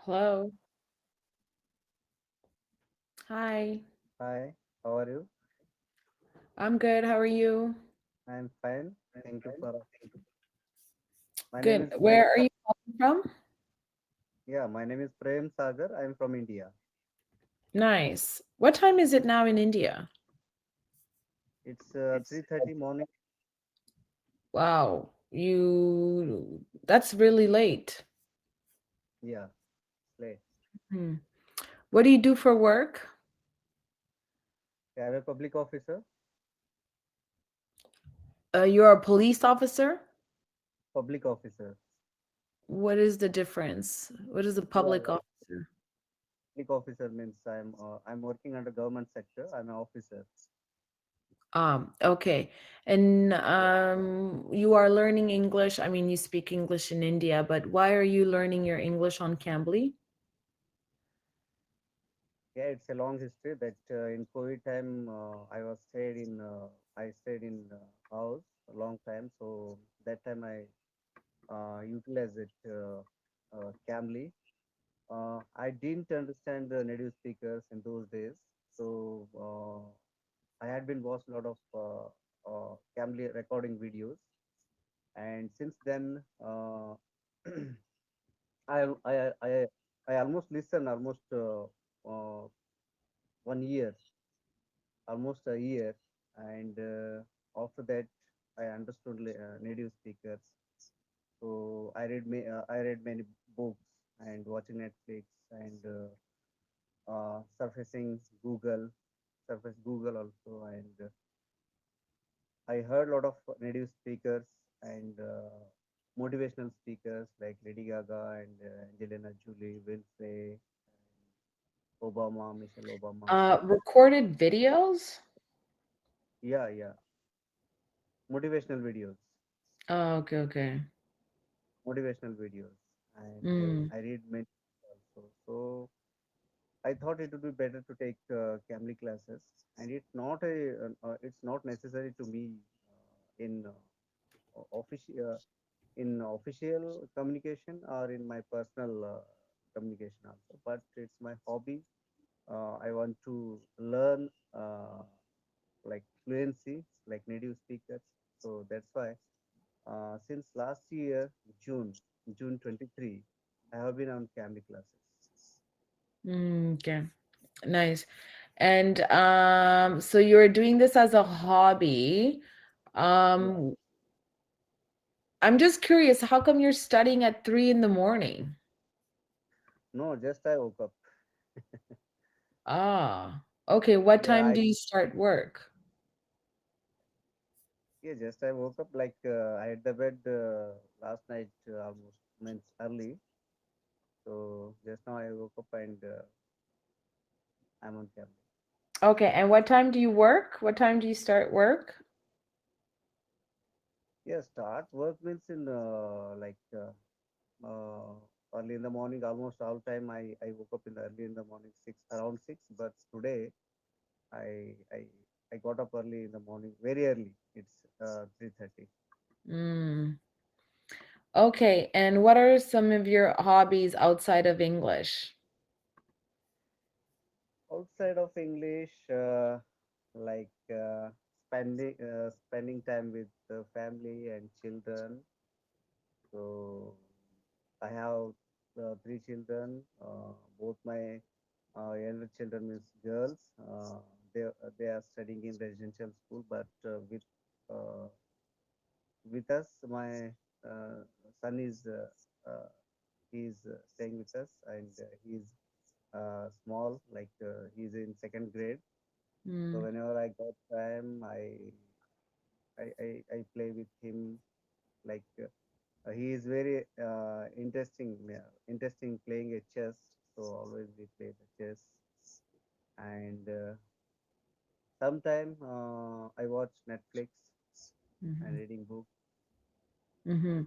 Hello. Hi. Hi, how are you? I'm good. How are you? I'm fine. Thank you for asking. My name Good. is Prem. Where are you calling from? Yeah, my name is Prem Sagar. I'm from India. Nice. What time is it now in India? It's 3:30 morning. Wow. That's really late. Yeah, late. Hmm. What do you do for work? Yeah, I'm a public officer. You're a police officer? Public officer. What is the difference? What is a Yeah, public officer? public officer means I'm working under government sector. I'm an officer. Okay. And you are learning English. I mean, you speak English in India, but why are you learning your English on Cambly? Yeah, it's a long history. That in COVID time, I stayed in house a long time. So that time I utilized it calmly. I didn't understand the native speakers in those days, so I had been watched a lot of Cambly recording videos, and since then I, I I I almost listened almost 1 year, almost a year, and after that I understood native speakers. So I read many books and watching Netflix and surfacing Google, surface Google also, and I heard a lot of native speakers and motivational speakers like Lady Gaga and Angelina Jolie, Winfrey, Obama, Michelle Obama. Recorded videos? Yeah, yeah, motivational videos, Oh, okay, okay. motivational videos, and Mm, I read many also. So I thought it would be better to take Cambly classes, and it's not necessary to me in official communication or in my personal communication also. But it's my hobby. I want to learn like fluency, like native speakers. So that's why since last year, June, June 23, I have been on Cambly classes. okay, nice. And so you're doing this as a hobby. Yeah. Um, I'm just curious, how come you're studying at 3 in the morning? No, just I woke up. Ah, okay. What Yeah, time I do you start work? yeah, just I woke up like I had the bed last night almost means early. So just now I woke up and I'm on Cambly. Okay, and what time do you work? What time do you start work? Yeah, start work means in uh, early in the morning. Almost all time I woke up in the early in the morning, around 6. But today I I I got up early in the morning, very early. It's 3:30. Mm. Okay, and what are some of your hobbies outside of English? Outside of English, like spending time with the family and children. So I have 3 children. Both my younger children is girls. They are studying in residential school, but uh, with us, my son is staying with us, and he's small, like he's in second grade. So Mm, whenever I got time, I play with him. Like he is very interesting playing a chess. So always we play the chess, and sometime I watch Netflix and mhm, reading books. mhm.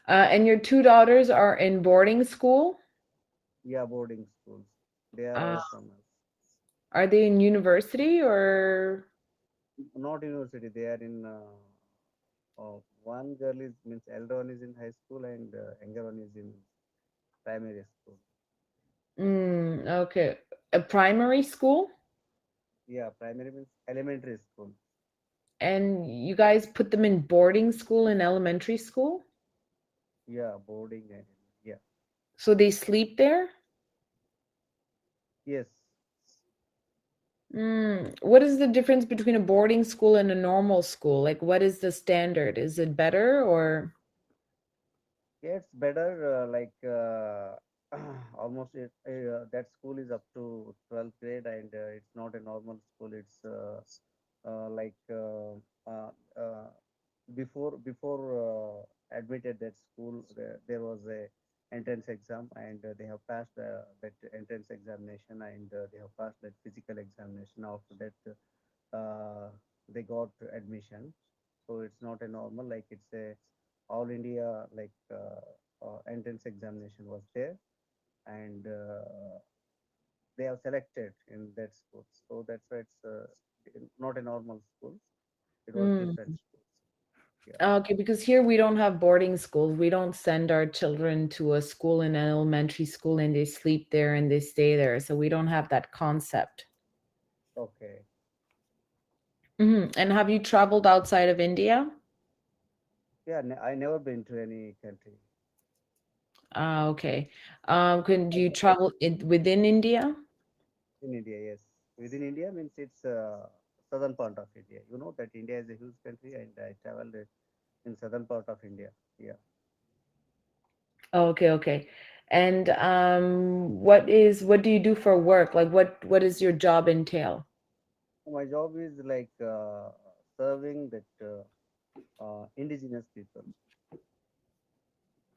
And your two daughters are in boarding school? Yeah, boarding schools. They are Uh, away from us. are they in university or? Not university. They are in. One girl is means elder one is in high school and younger one is in primary school. Okay. A primary school? Yeah, primary means elementary school. And you guys put them in boarding school in elementary school? Yeah, boarding and yeah. So they sleep there? Yes. What is the difference between a boarding school and a normal school? Like, what is the standard? Is it better or? Yeah, it's better. Almost that school is up to 12th grade, and it's not a normal school. It's like uh, uh, before admitted that school, there was a entrance exam, and they have passed that entrance examination, and they have passed that physical examination. After that, they got admission. So it's not a normal, like it's a all India, like entrance examination was there, and they have selected in that school. So that's why it's not a normal school. It was different Mm. school. Yeah. Okay, because here we don't have boarding schools. We don't send our children to a school in an elementary school and they sleep there and they stay there. So we don't have that concept. Okay. And have you traveled outside of India? Yeah. I never been to any country Okay. Can do you outside travel within India? in India. Yes, within India means it's southern part of India. You know that India is a huge country, and I traveled in southern part of India. Yeah. Okay, okay. And what do you do for work? Like what does your job entail? My job is like serving that indigenous people.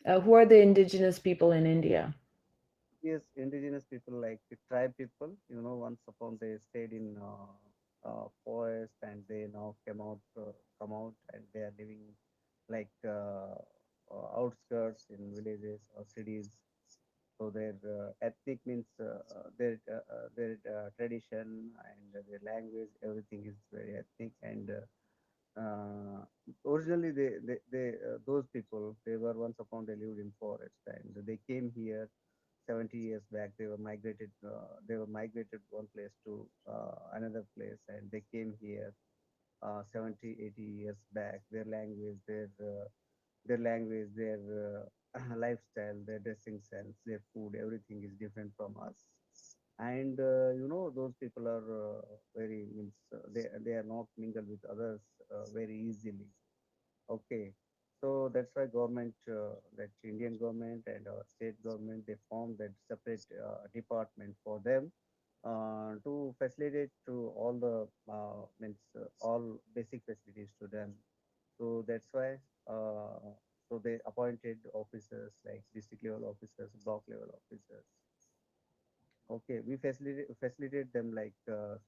Who are the indigenous people in India? Yes, indigenous people like the tribe people. You know, once upon they stayed in forest, and they now come out, and they are living like outskirts in villages or cities. So their ethnic means their tradition and their language, everything is very ethnic. And originally, those people, they were once upon they lived in forest, and they came here 70 years back. They were migrated one place to another place, and they came here 70, 80 years back. Their language, their lifestyle, their dressing sense, their food, everything is different from us. And those people are very means they are not mingled with others very easily. Okay, so that's why government, that Indian government and our state government, they formed that separate department for them to facilitate to all the means all basic facilities to them. So that's why so they appointed officers like district level officers, block level officers. Okay, we facilitate them like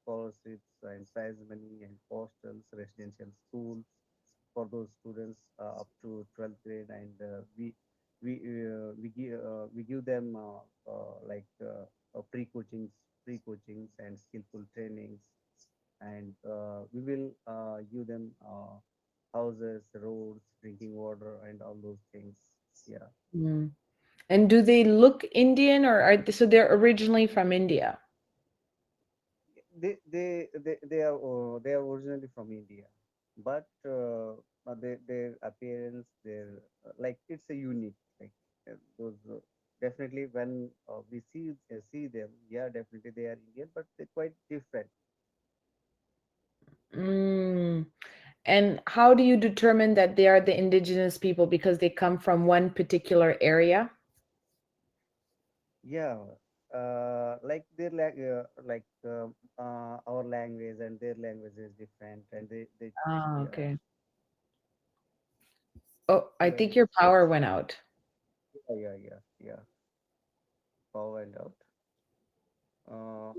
scholarships and prize money and hostels, residential schools for those students up to 12th grade, and we give them pre-coachings and skillful trainings, and we will give them houses, roads, drinking water, and all those things. Yeah. Mm. And do they look Indian or so they're originally from India? They are originally from India, but their appearance, their like it's a unique, like those definitely when we see them, yeah, definitely they are Indian, but they're quite different. Mm. And how do you determine that they are the indigenous people because they come from one particular area? Yeah, like our language and their language is different, and they Ah, yeah, okay. Oh, I hello, think your power went out. yeah, power and out. Uh,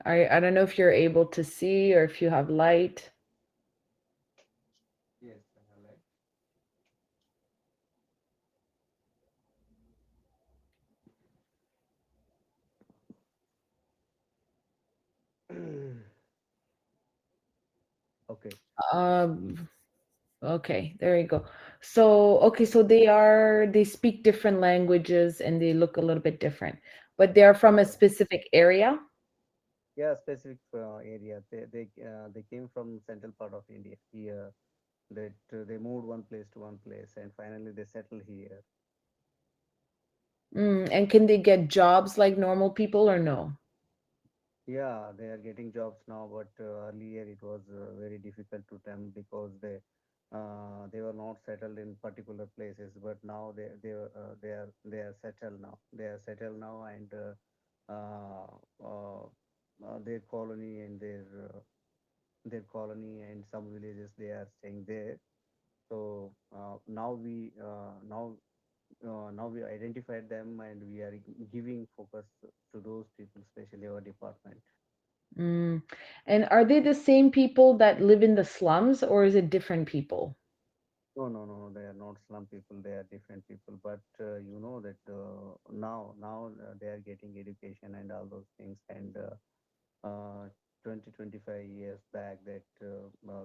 I don't know if you're able to see or if you have light. yes, I have like okay. Um, Okay, there you go. So, okay, so they speak different languages and they look a little bit different, but they are from a Yeah, specific area. yeah, specific area. They came from central part of India here. That they moved one place to one place, and finally they settled here. And can they get jobs like normal people or no? Yeah, they are getting jobs now, but earlier it was very difficult to them because they were not settled in particular places. But now they are settled now. They are settled now, and their colony and their colony and some villages they are staying there. So now we identified them and we are giving focus to those people, especially our department. Mm. And are they the same people that live in the slums or is it different people? No, no, no, no. They are not slum people. They are different people. But you know that now they are getting education and all those things. And 20, 25 years back, that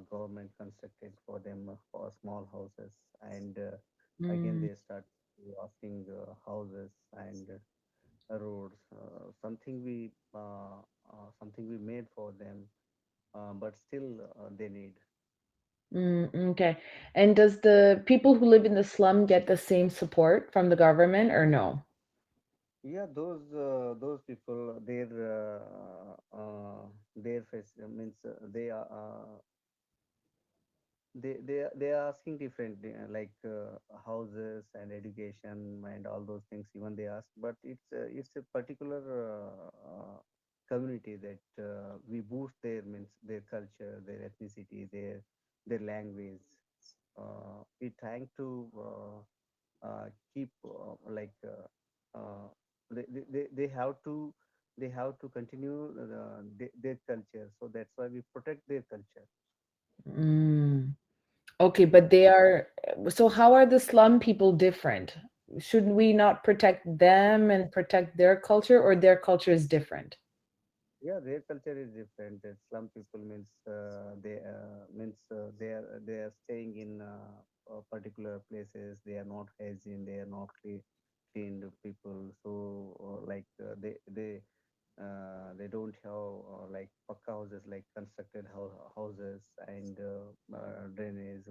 government constructed for them for small houses, and again Mm, they start asking houses and roads. Something we made for them, but still they need. okay. And does the people who live in the slum get the same support from the government or no? Yeah, those people, their face means they are asking different like houses and education and all those things. Even they ask, but it's a particular community that we boost their means their culture, their ethnicity, their language. We trying to keep they have to continue their culture, so that's why we protect their culture. Mm. Okay, but they are, so how are the slum people different? Should we not protect them and protect their culture, or their culture is different? Yeah, their culture is different. Slum people means they are staying in particular places. They are not hygiene, they are not cleaned people, so they don't have like pakka houses, like constructed houses, and drainage,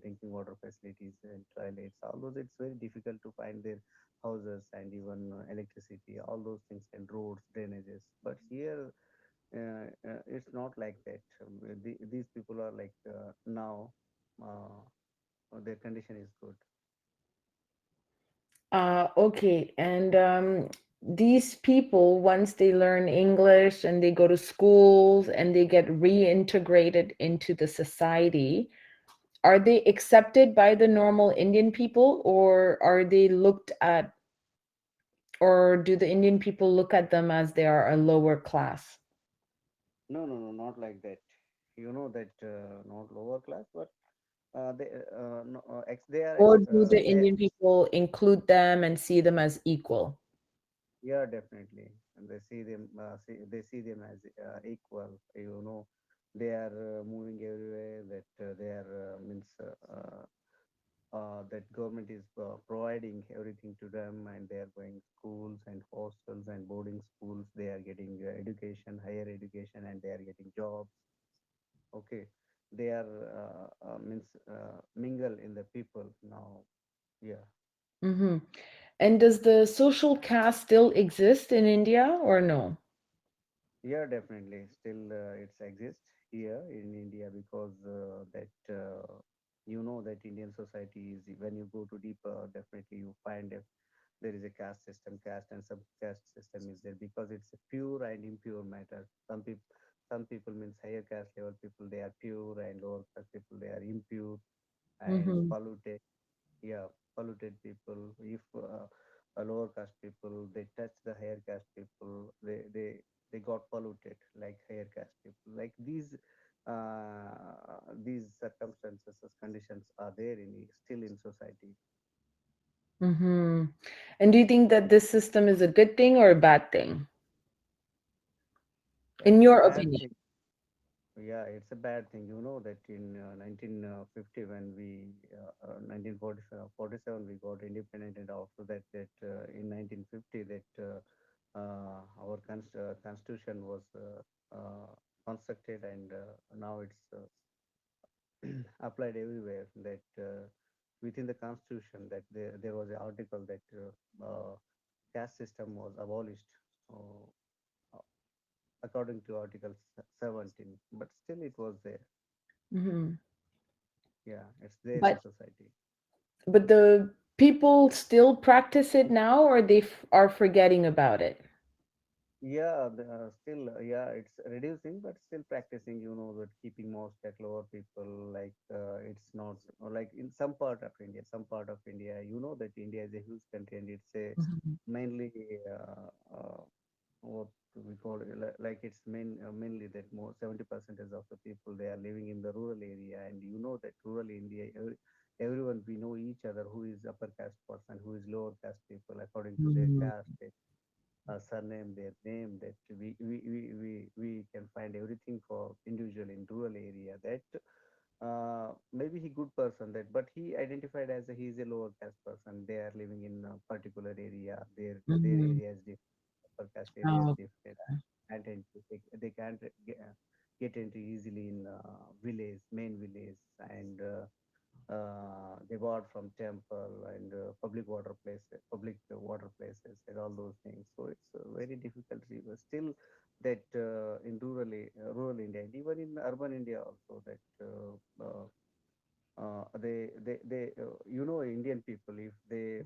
drinking water facilities, and toilets. All those, it's very difficult to find their houses, and even electricity, all those things, and roads, drainages. But here, it's not like that. These people are like now, their condition is good. Okay, and these people, once they learn English and they go to schools and they get reintegrated into the society, are they accepted by the normal Indian people, or are they looked at, or do the Indian people look at them as they are a lower class? No, no, no, not like that. You know that not lower class, but no, Or do the Indian people include them and see them as equal? yeah, definitely. And they see them as equal. You know, they are moving everywhere. That they are means that government is providing everything to them, and they are going schools and hostels and boarding schools. They are getting education, higher education, and they are getting jobs. Okay, they are means mingle in the people now. Yeah. Hmm. And does the social caste still exist in India or no? Yeah, definitely. Still, it's exists here in India because you know that Indian society is, when you go to deeper, definitely you find if there is a caste system, caste and sub-caste system is there, because it's a pure and impure matter. Some people means higher caste level people, they are pure, and lower caste people, they are impure and Hmm. polluted. Yeah, polluted people. If a lower caste people, they touch the higher caste people, they got polluted like higher caste people. Like these circumstances, conditions are there in still in society. Hmm. And do you think that this system is a good thing or a bad thing, in It's a your bad opinion? thing. Yeah, it's a bad thing. You know that in 1950, when we 1947 we got independent, and after that in 1950 that our constitution was constructed, and now it's applied everywhere. That within the constitution that there was an article that caste system was abolished. Uh, According to Article 17, but still it was there. Hmm. Yeah, it's there in But society. the people still practice it now, or they are forgetting about it? Yeah, still, yeah, it's reducing, but still practicing. You know that keeping most at lower people, like it's not or like in some part of India, some part of India. You know that India is a huge country, and it's a Mhm. mainly what we call it, like it's mainly that more 70% of the people they are living in the rural area, and you know that rural India, everyone we know each other who is upper caste person, who is lower caste people according to their Mm. caste, surname, their name, that we can find everything for individual in rural area. That maybe he good person that, but he identified as he is a lower caste person. They are living in a particular area. Their Mhm. area is different. Upper caste area is Oh, different. And they can't get into easily in village, main village, and they bought from temple and public water places, and all those things. So it's very difficult. Still, that in rural India, and even in urban India also, that you know, Indian people, if they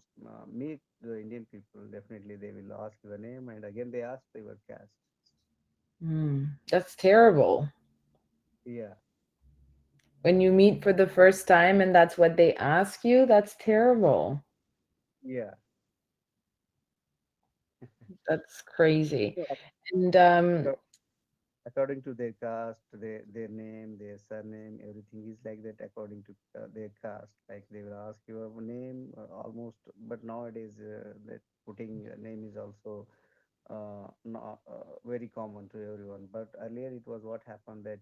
meet the Indian people, definitely they will ask your name, and again they ask your caste. that's terrible. Yeah, When you meet for the first time and that's what they ask you, that's terrible. yeah. That's crazy. So, And according to their caste, their name, their surname, everything is like that according to their caste. Like they will ask your name almost, but nowadays that putting a name is also not, very common to everyone. But earlier it was what happened that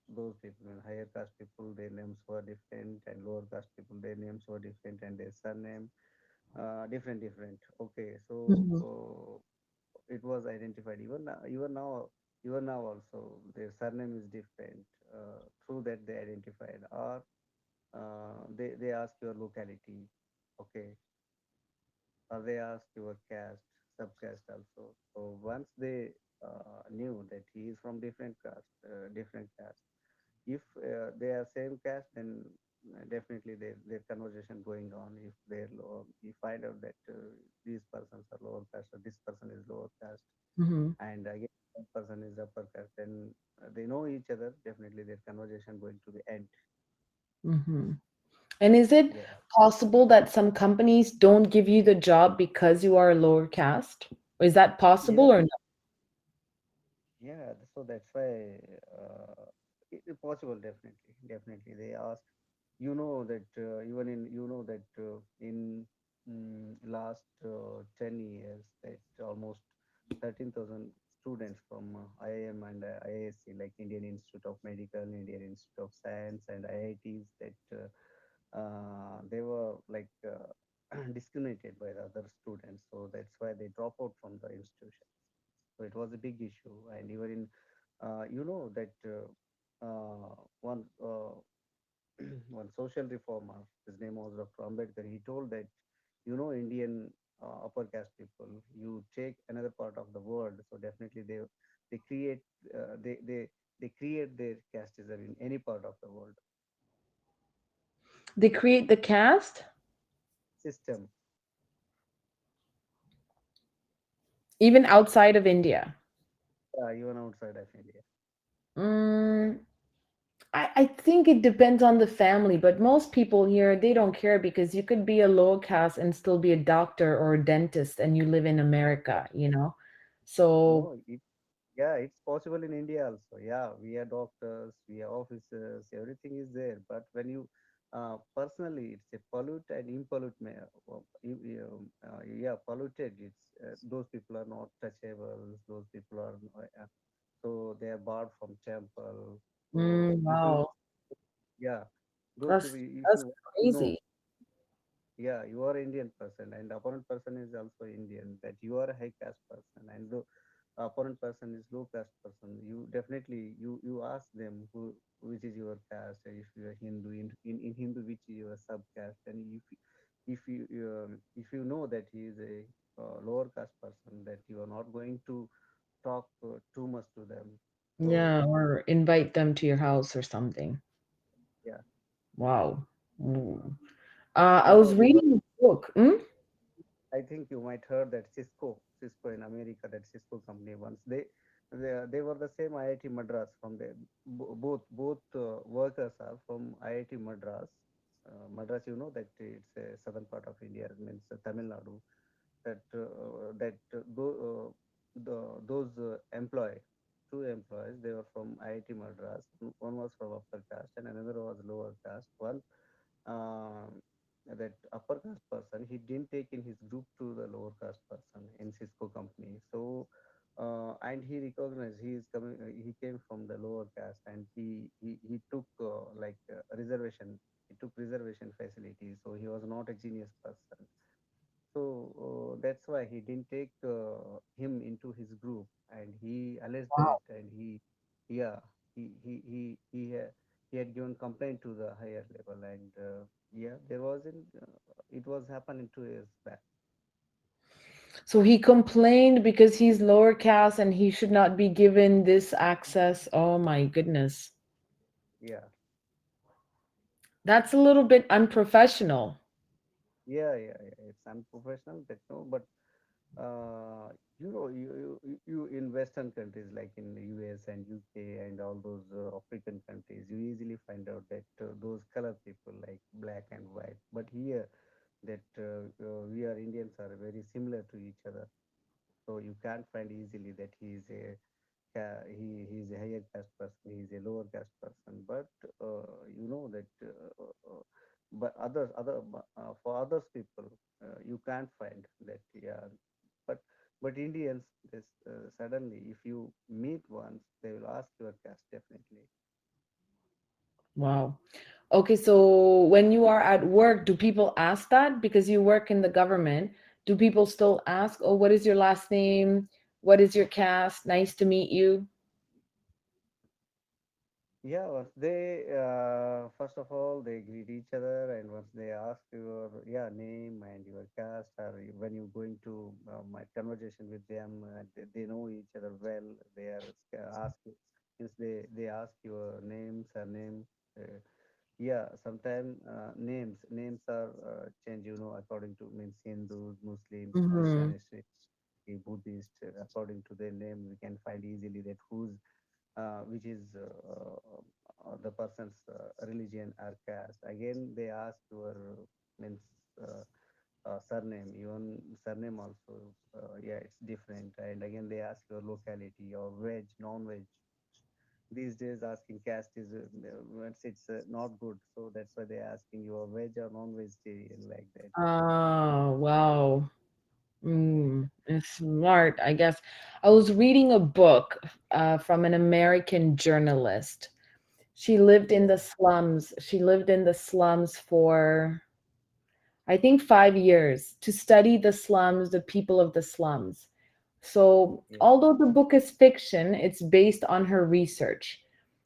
those people, higher caste people, their names were different, and lower caste people, their names were different, and their surname different. Okay, so. Mhm. It was identified even now also their surname is different, through that they identified, or they ask your locality. Okay, or they ask your caste, subcaste also. So once they knew that he is from different caste, if they are same caste, then definitely their conversation going on. If they're low, we find out that these persons are lower caste, or this person is lower caste, Mhm. and again one person is upper caste, then they know each other. Definitely their conversation going to the end. Mhm. And is it Yeah, possible that some companies don't give you the job because you are a lower caste? Is that yeah, possible or no? yeah. So that's why it's possible. Definitely they ask. You know that even in you know that in last 10 years that almost 13,000 students from IIM and IISc, like Indian Institute of Medical, Indian Institute of Science, and IITs, that they were like discriminated by the other students. So that's why they drop out from the institution. So it was a big issue. And even in you know that one one social reformer, his name was Dr. Ambedkar. He told that, you know, Indian upper caste people, you take another part of the world, so definitely they create uh, they they they create their casteism in any part of the world They create the caste system. even outside of India. Even outside of India. Mm, I think it depends on the family, but most people here, they don't care because you could be a low caste and still be a doctor or a dentist and you live in America, you know? So, No, yeah, it's possible in India also. Yeah, we are doctors, we are officers, everything is there. But when you personally, it's a pollute and impollute. Yeah, polluted. It's those people are not touchables. Those people are so they are barred from temple. If you Wow, yeah, those that's people, if that's you know, crazy. yeah, you are Indian person and opponent person is also Indian, that you are a high caste person and the opponent person is low caste person, you definitely you ask them who which is your caste, if you are Hindu, in Hindu which is your sub caste, and if you know that he is a lower caste person, that you are not going to talk too much to them. So Yeah, or invite them to your house or something. yeah, Wow. Mm. I you was know, reading a book. Mm? I think you might heard that Cisco in America, that Cisco company, once they were the same IIT Madras from the both workers are from IIT Madras. Madras, you know that it's a southern part of India, it means Tamil Nadu. Those two employees, they were from IIT Madras. One was from upper caste and another was lower caste. One that upper caste person, he didn't take in his group to the lower caste person in Cisco company. So and he recognized he is coming, he came from the lower caste, and he took a reservation, he took reservation facilities, so he was not a genius person. So that's why he didn't take him into his group, and he alleged that, and yeah, he had given complaint to the higher level, and yeah, there was in it was happening 2 years back. So he complained because he's lower caste and he should not be given this access. Oh my goodness. Yeah, That's a little bit unprofessional. yeah. It's unprofessional, that no, but uh, you in Western countries like in the US and UK and all those African countries, you easily find out that those color people like black and white. But here, that we are Indians are very similar to each other, so you can't find easily that he is a higher caste person, he is a lower caste person. But you know that but for others people, you can't find that, yeah. But but Indians, this suddenly if you meet once, they will ask your caste definitely. Wow. Okay, so when you are at work, do people ask that because you work in the government? Do people still ask, "Oh, what is your last name? What is your caste? Nice to meet you." Yeah, once they first of all they greet each other, and once they ask your, yeah, name and your caste, or when you going to my conversation with them, they know each other well. They are ask, since they ask your name, surname. Uh, yeah, sometimes names are changed, according to, means Hindus, Muslims, Mm-hmm. Christians, Buddhist. According to their name, we can find easily that which is the person's religion or caste. Again, they ask your, means surname, even surname also. Yeah, it's different. And again, they ask your locality or veg, non-veg. These days, asking caste is once it's not good, so that's why they're asking you are veg or non-vegetarian, like that. Ah, wow. It's smart, I guess. I was reading a book from an American journalist. She lived in Yeah, the slums. She lived in the slums for, I think, 5 years to study the slums, the people of the slums. So, yeah. although the book is fiction, it's based on her research.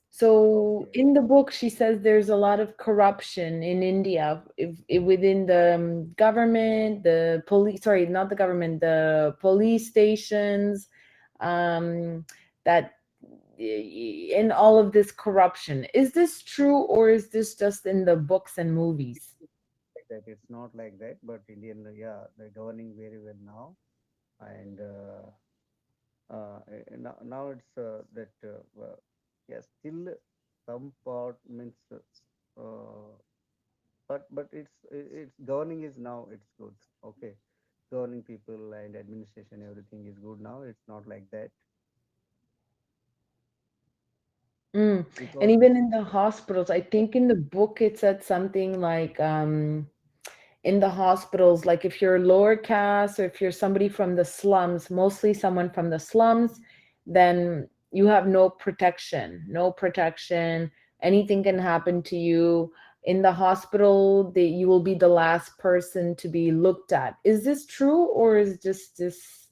So, Okay, in the book, she says there's a lot of corruption in India within the government, the police, sorry, not the government, the police stations, um, that in all of this corruption. Is this true or is this just in the books and movies? like that. It's not like that, but Indian, yeah, they're governing very well now, and now it's that yeah, still some part means but it's governing is now, it's good. Okay, governing people and administration, everything is good now. It's not like that Mm. And because even in the hospitals, I think in the book it said something like in the hospitals, like if you're lower caste or if you're somebody from the slums, mostly someone from the slums, then you have no protection, no protection. Anything can happen to you. In the hospital, you will be the last person to be looked at. Is this true, or is just this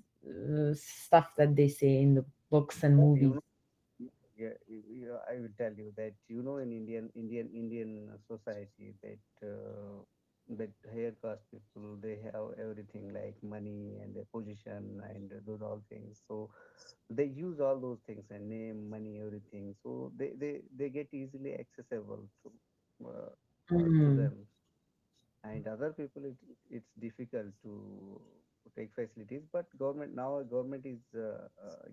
stuff that they say in the books and Yeah, movies? yeah, I will tell you that in Indian society that that higher caste people, they have everything like money and their position and those all things. So they use all those things and name, money, everything. So they get easily accessible to Mm. them. And other people, it's difficult to take facilities, but government is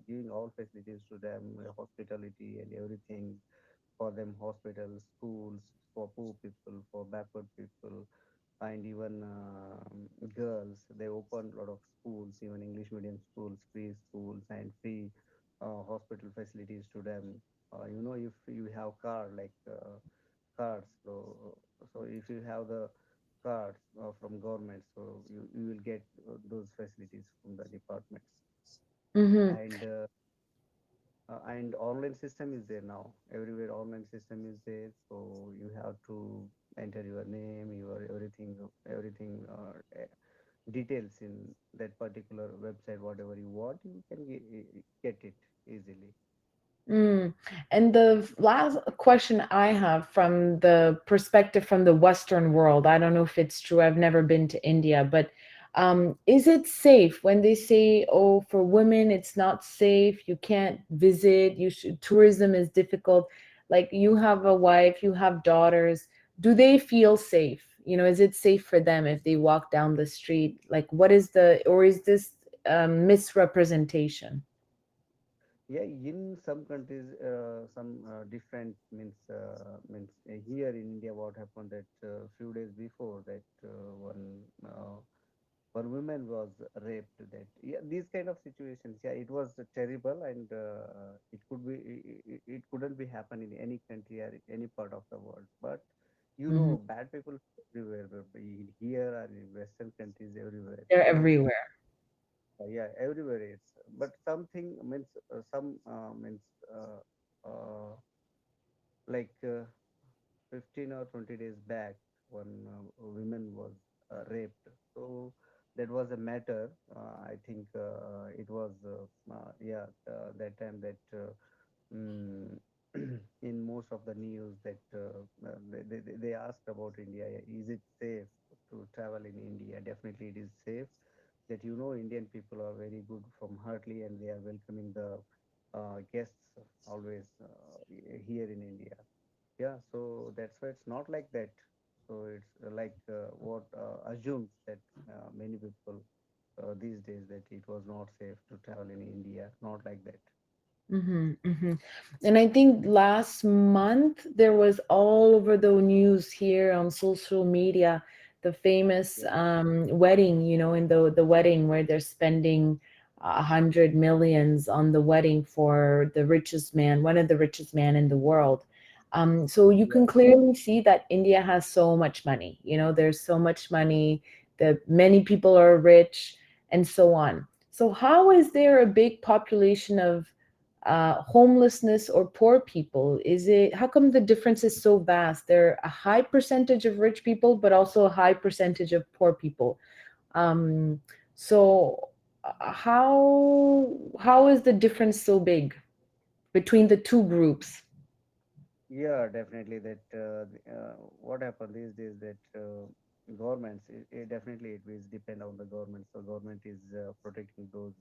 giving all facilities to them, hospitality and everything for them, hospitals, schools for poor people, for backward people, and even girls. They opened a lot of schools, even English medium schools, free schools, and free hospital facilities to them. If you have car like cards, so if you have the cards from government, so you will get those facilities from the departments. Mm-hmm. And online system is there now everywhere. Online system is there, so you have to enter your name, your everything details in that particular website. Whatever you want, you can get it easily. Mm. And the last question I have from the perspective from the Western world, I don't know if it's true. I've never been to India, but is it safe when they say, "Oh, for women, it's not safe. You can't visit. You should. Tourism is difficult." Like you have a wife, you have daughters. Do they feel safe? Is it safe for them if they walk down the street? Like, what is or is this misrepresentation? Yeah, in some countries, some different means here in India, what happened that few days before that one woman was raped. That, yeah, these kind of situations, yeah, it was terrible, and it it couldn't be happen in any country or any part of the world. But Mhm. bad people everywhere, be it here or in Western countries, everywhere. They're So everywhere. yeah, everywhere it's, but something means some means uh, uh, like 15 or 20 days back, one woman was raped. So that was a matter. I think it was yeah, that time that mm, in most of the news that they asked about India. Is it safe to travel in India? Definitely, it is safe. That Indian people are very good from heartily, and they are welcoming the guests always here in India. Yeah, so that's why it's not like that. So it's like what assumes that many people these days, that it was not safe to travel in India. Not like that. Hmm, hmm. And I think last month there was all over the news here on social media the famous Yeah, wedding, in the wedding where they're spending 100 millions on the wedding for the richest man, one of the richest man in the world. So you yeah, can clearly see that India has so much money. There's so much money that many people are rich and so on. So how is there a big population of homelessness or poor people? How come the difference is so vast? There are a high percentage of rich people, but also a high percentage of poor people. Um, so how is the difference so big between the two groups? yeah. Definitely that. What happened these days that governments, definitely it will depend on the government. So government is protecting those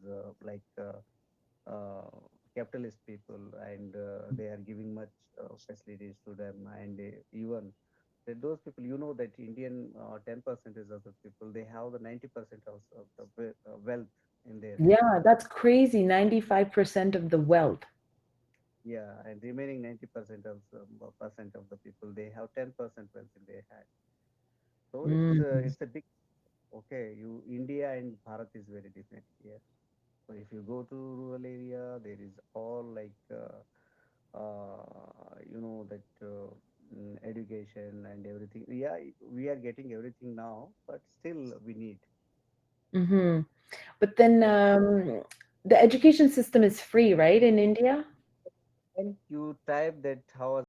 uh, capitalist people, and they are giving much facilities to them, and even that those people, that Indian 10% is of the people, they have the 90% of the wealth in their hand. Yeah, that's crazy. 95% of the wealth. Yeah, and remaining 90% of the people, they have 10% wealth in their hand. So Mm. it's a big, okay. You India and Bharat is very different here. So if you go to rural area, there is all like that education and everything. Yeah, we are getting everything now, but still we need. Hmm. But then Yeah, the education system is free, right, in India? When you type that how was